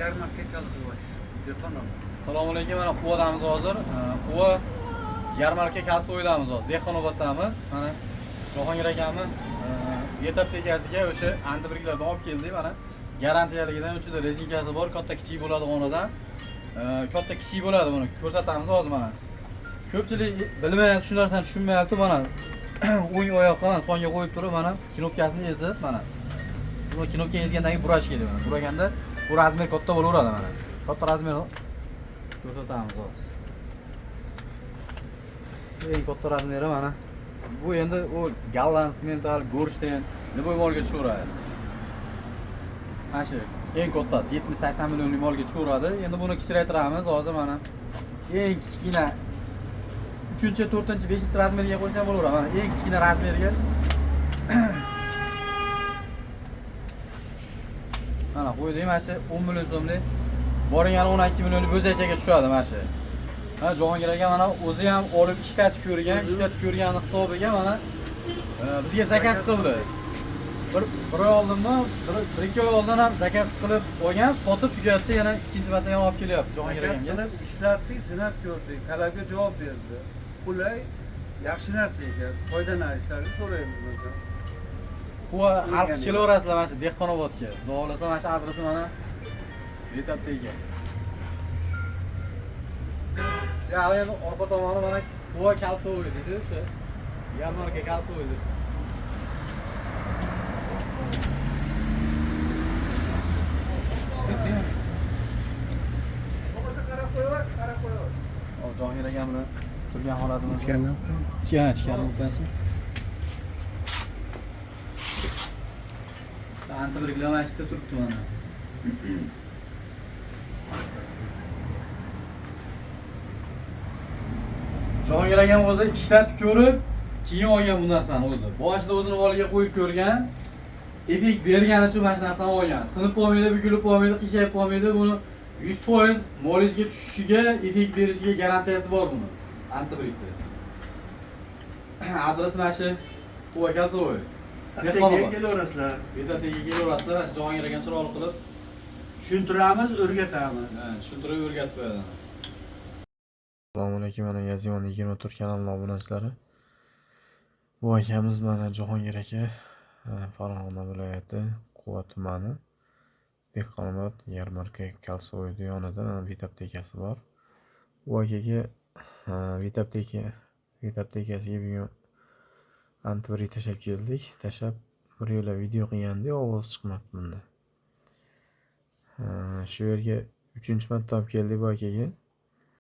yarmarka kalsovoy. Dehqonobod. Assalomu alaykum. Mana Quvadamiz hozir. Quva yarmarka kalsovoydamiz hozir. Dehqonoboddamiz. Mana Jahongir akami etap tekasiga o'sha antibriklardan olib keldik. Mana garantiyaligidan uchida rezinkasi bor, katta kichik bo'ladi o'rnidan. Katta kichik bo'ladi buni ko'rsatamiz hozir mana. Ko'pchilik bilmayapti, shu narsani tushunmayapti mana. O'ng oyoqqa mana songa qo'yib turib mana knopkasini ezib mana. Bu knopka ezgandan keyin burash kerak mana. Buraganda bu razmer katta bo'laveradi mana. Katta razmer ko'rsatamiz hozir. Eng katta razmeri mana. Bu endi u gallan, semental, gorshten nima molga tushaveradi. Mana shu eng kattasi 70-80 millionlik molga tushaveradi. Endi buni kichraytiramiz hozir mana. Eng kichkina 3-chi, 4-chi, 5-chi razmerga qo'ysam bo'laveradi. Mana eng kichkina razmerga mana qo'ydik. Mana shu 10 million so'mlik boringani 12 millionlik bo'zachaga tushadi mana shu. Ha, Jahongir aka mana o'zi ham olib ishlatib ko'rgan hisobiga mana bizga zakaz qildi. Bir oy oldinmi, bir ikki oy oldin ham zakaz qilib olgan, sotib tugatdi, yana ikkinchi marta ham olib kelyapti Jahongir akamga. Qilib ishlatdik, sinab ko'rdik, talabga javob berdi. Qulay, yaxshi narsa ekan. Foydalanishlarini so'raymiz o'zi. Quva xalq kelaverasizlar mana shu Dehqonobodga. Xudo xolasa mana shu adresi mana etapda ekan. Ya endi orqa tomoni mana Quva kalsovoy dedi o'sha. Yarmarka kalsovoy dedi. Bo'lmasa qarab qo'yaver. Hop, Jahongir aka bilan turgan holatimiz. Ichkari o'tmasin. Antibriklamashda turibdi mana. Jahongir akam o'zi ishlatib ko'rib, keyin olgan bu narsani o'zi. Boshida o'zini oliga qo'yib ko'rgan, effekt bergani uchun mana shu narsani olgan. Sinib qolmaydi, bukilib qolmaydi, qiyshayib qolmaydi. Buni 100% molingizga tushishiga, effekt berishiga garantiyasi bor buni. Antibrikda. Adresi mana shu Quva kalsovoy. Dehqonobod kelaverasizlar. Betategiga kelaverasizlar, mana shu Jahongir akam chiroyli qilib Tushuntiramiz, o'rgatamiz. ha, tushuntirib o'rgatib qo'yadi. Assalomu alaykum, mana Yazimon 24 kanalining obunachilari. Bu akamiz mana Jahongir aka, Farg'ona viloyati Quva tumani Dehqonobod yarmarka kalsovoyda yonida vitaptekasi bor. Bu akaga vitaptekasiga bugun antibrik tashab keldik. Tashab bir yo'la video qilganda ovoz chiqmabdi bunda. Shu yerga 3-marta olib keldik bu akaga.